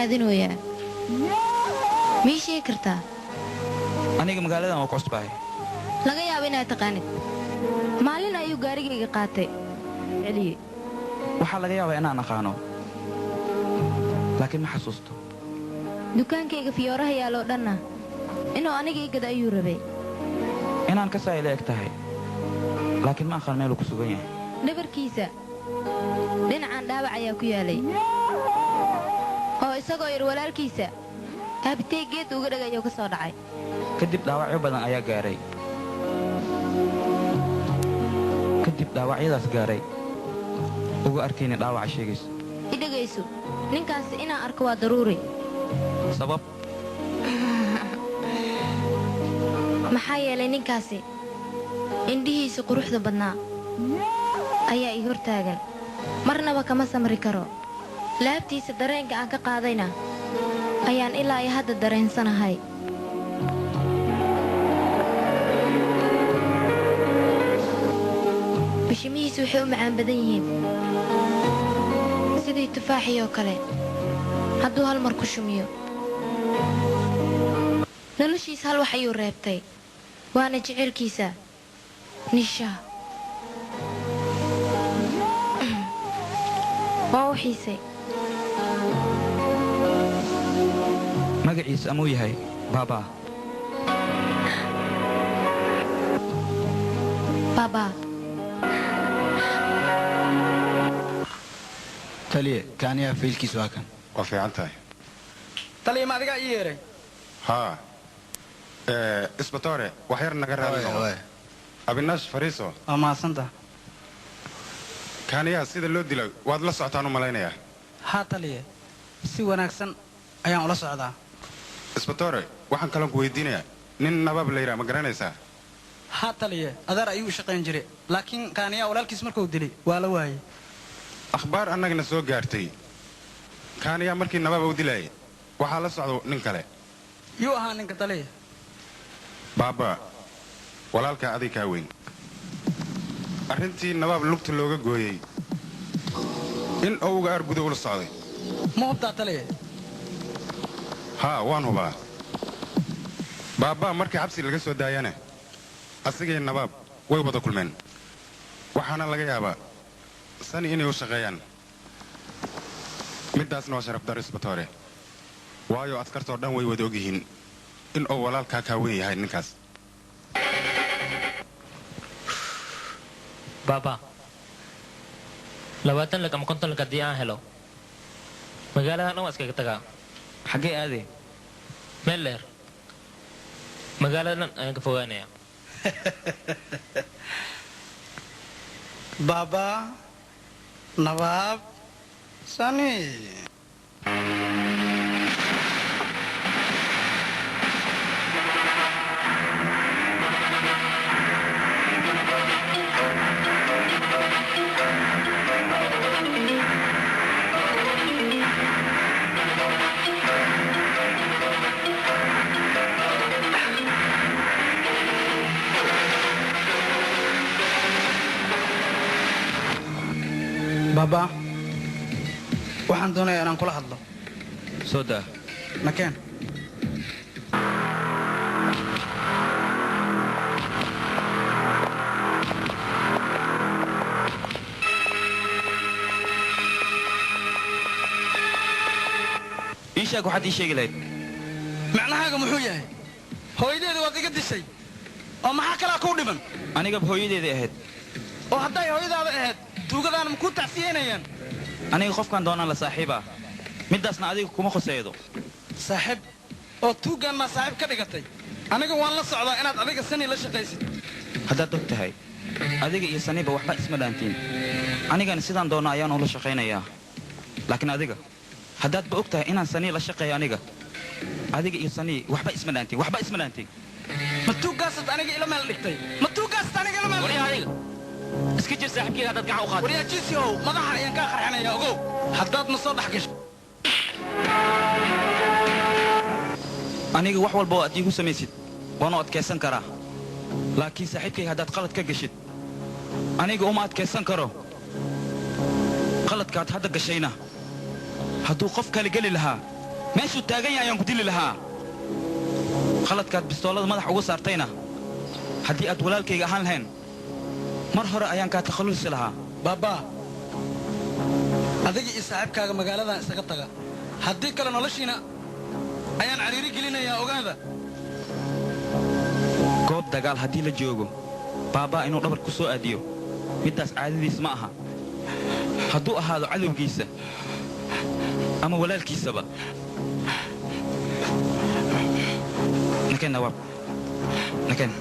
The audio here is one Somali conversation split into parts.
raadinayaa meeshii kartaa aniga magaaladan waa ku cusbahay laga yaabo inaad taqaanid maalin ayuu gaarigayga qaatay celiye waxaa laga yaabaa inaan aqaano laakiin ma xasuusto dukaankayga fiyooraha yaaloo dhanna inuu aniga igada ayuu rabay inaan ka saayila eg tahay laakiin ma aqaan meeluu ku sugan yahay dhabarkiisa dhinacaan dhaawac ayaa ku yaalay oo isagoo yar walaalkiisa aabitay geed uga dhagayoo ka soo dhacay kadib dhaawacyo badan ayaa gaaray kadib dhaawacyadaas gaaray uga arkayna dhaawaca sheegayso i dhegayso ninkaasi inaan arko waa daruuri sabab maxaa yeelay ninkaasi indhihiisa quruxda badnaa ayaa ii hortaagan marnaba kama samri karo laabtiisa dareenka aan ka qaadayna ayaan ilaa iyo hadda dareensanahay bishimihiisu waxay u macaan badan yihiin sidii tufaaxiyoo kale hadduu hal mar ku shumiyo noloshiis hal wax ayuu reebtay waana jecelkiisa nishaa waa u xiisay magaciisa amuu yahay baabaa baabaa taliye kaaniyaa faylkiisu waa kan waa fiican tahay taliye ma adigaa ii yeeray haa isbatoore wax yar naga raali abinaash fariiso waa mahadsanta kaaniyaa sida loo dilay waad la socotaan u malaynayaa haa taliye si wanaagsan ayaan ula socdaa isbatoore waxaan kaloon ku weydiinayaa nin nabaab la yidhaha ma garanaysaa haa taliye adeer ayuu u shaqayn jiray laakiin kaaniyaa walaalkiis markuu dilay waa la waayey akhbaar annagana soo gaartay kaaniyaa markii nabaab u dilaayay waxaa la socdo nin kale yuu ahaa ninka taliye baaba walaalkaa aday kaa weyn arrintii nabaab lugta looga gooyey in owga aargudo ula socday ma hubtaa taliye haa waan hubaa baabaa markii xabsi laga soo daayana asigay nabaab way wada kulmeen waxaana laga yaabaa sani inay u shaqeeyaan middaasna waa sharaf dar isbatoore waayo askartoo dhan way wada ogyihiin in uu walaalkaa kaa weyn yahay ninkaas baaba 20 lag ama 50 lag haddii aan helo magaaladan dhan waa iskaga tagaa xaggee aadee meel dheer magaaladan ayaan ka fogaanayaa baaba nabaab sani baaba waxaan doonayaa inaan kula hadlo soo daa nakeen ii sheeg waxaad ii sheegi lahayd macnahaaga muxuu yahay hooyadeeda waad iga dishay oo maxaa kalaa kuu dhiman anigaba hooyadeedii ahayd oo hadday hooyadaada ahayd tuugadaana ma kuu tacsiyeynayaan aniga qofkaan doonaan la saaxiibaa middaasna adiga kuma khoseedo saaxiib oo tuuggaan maa saaxiib ka dhigatay aniga waan la socdaa inaad adiga sani la shaqaysid haddaad og tahay adiga iyo saniiba waxba isma dhaantiin anigana sidaan doonno ayaan ula shaqaynayaa laakiin adiga haddaadba og tahay inaan sanii la shaqeeyo adiga iyo sanii waxba isma dhaantiin ma tuuggaasaad aniga ila meel dhigtay ma tuuggaasaad aniga ila meel waryaa adiga iska jir saaxiibkeyga haddaad gacan u qaadid waryaa jiisi ow madaxa ayaan kaa qarxinayaa ogow haddaad ma soo dhex gasho aniga wax walba oo aad iigu samaysid waanu adkaysan karaa laakiin saaxiibkayga haddaad qalad ka gashid aniga uma adkaysan karo qaladkaad hadda gashayna hadduu qof kale geli lahaa meeshuu taagan yahay ayaan ku dili lahaa khaladkaad bistoolada madax ugu saartayna haddii aad walaalkayga ahaan lahayn mar hore ayaan kaa takhallusi lahaa baabaa adiga iyo saaxiibkaaga magaaladan isaga taga haddii kale noloshiina ayaan cariiri gelinayaa ogaada goob dagaal haddii la joogo baabaa inuu dhabar ku soo aadiyo middaas caadadiis ma aha hadduu ahaado cadowgiisa ama walaalkiisaba nakeen nawaab nakeen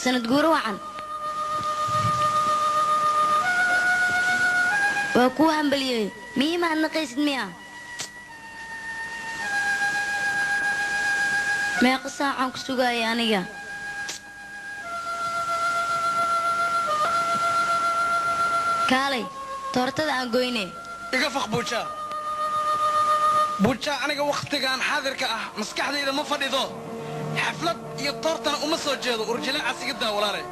sanad guuro wacan waa kuu hambaliyey miyii ma adnaqaysid miya meeqa saacaan ku sugaayay aniga kaalay toortada aan goyne iga faq buujaa buujaa aniga wakhtigaan xaadirka ah maskaxdayda ma fadhido xaflad iyo toortana uma soo jeedo urjilaaca sigidaa walaale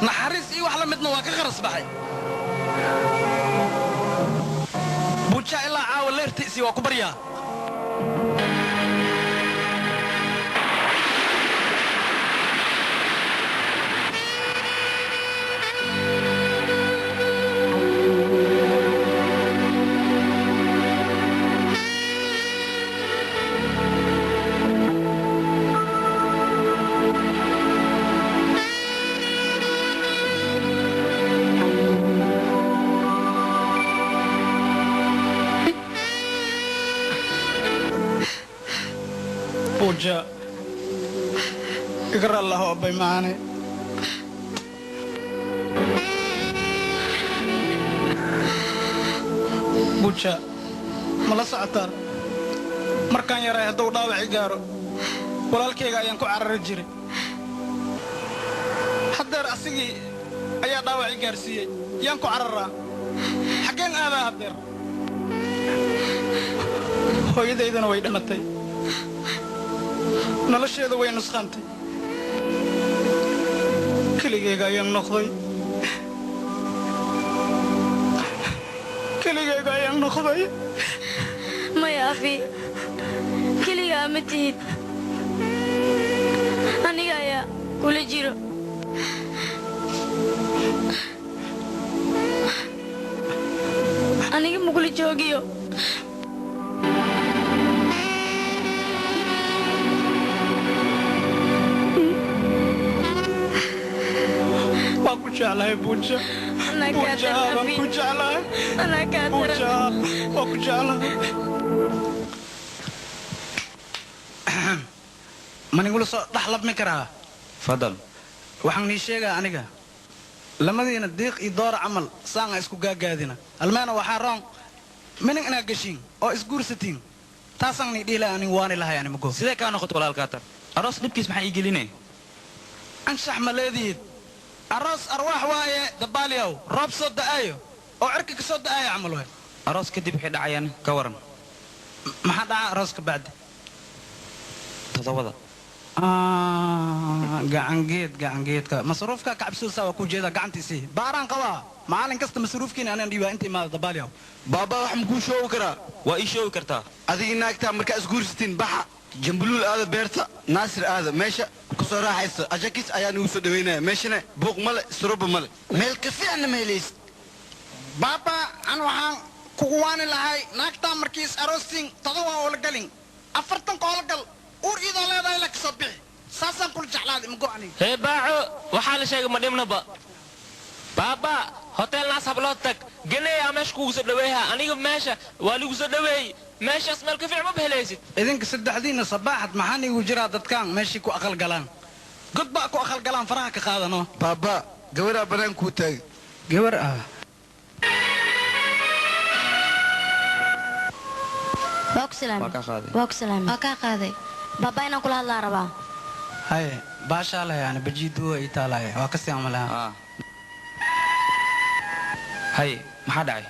naxariis iyo wax la midna waa ka kharas baxay buujaa ilaa caawa leertiisii waa ku baryaa buujaa igar allaho abbay macaane buujaa ma la socotaan markaan yaray hadduu dhaawaci gaaro walaalkayga ayaan ku carari jiray haddeer asigii ayaa dhaawaci gaarsiiyey yaan ku cararaa xaggeen aadaa haddeer hooyadaydana way dhamatay nolosheeda way nusqaantay keligayga ayaan noqday maya afi keligaa ma tihid aniga ayaa kula jiro aniga makula joogiyo jeclahay buuja buuja waan ku jeclahay buuja waan ku jeclahay manigula soo dhex labmi karaa fadal waxaan nii sheegaa aniga lamadiina diiq iyo doora camal saanga isku gaagaadina almeena waxaa roon minig inaad gashiin oo isguursatiin taasaan nii dhiila anin waani lahay animago sidee kaa noqoto walaalkaa tar aroos dhibkiis maxaa ii gelinay anshax ma leedihiid aroos arwaax waaye dabaaliyow roob soo da'aayo oo cirka ka soo da'aayo camal waay aroos kadib waxay dhacayaan ka waran maxaa dhaca aroos ka bacdi todobada gacangeedka masruufka kacabsuusa waa ku jeeda gacantiisii baaraan qabaa maalin kasta masruufkiina anaan dhiibaa inta imaada dabaaliyow baabaa wax makuu shoogi karaa waa ii shoogi kartaa adiga naagtaa markaa isguursatiin baxa jambuluul aada beerta naasir aada meesha ku soo raaxaysa ajakis ayaa nugu soo dhawaynaya meeshana buuq male suruba male meel ka fiicna ma helaysid baaba an waxaan kugu waani lahay naagtaa markiis aroostiin todoba oo la galin 40 oo la gal uur idoo leedahay la kasoo bixi saasaan kula jeclaaday ma go'ani hee baaco waxaa la sheegay ma dhibnaba baaba hotel naas hablood tag geney meesha kugu soo dhaweeyaa aniga meesha waa ligu soo dhaweeyey meeshaas meel ka fiican ma bahelaysid idinka saddexdiina sabaaxad maxaan igu jiraa dadkaan meeshii ku aqal galaan god baa ku aqal galaan faraha ka qaadano baaba gabaraa banaan kuu taagay gabar ah waa ku qaaday baaba inaan kula hadlaa rabaa haye baashaa leh yani bajiiduwa ii taalaye waa ka sii amalaha hay maxaa dhacay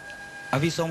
abiisom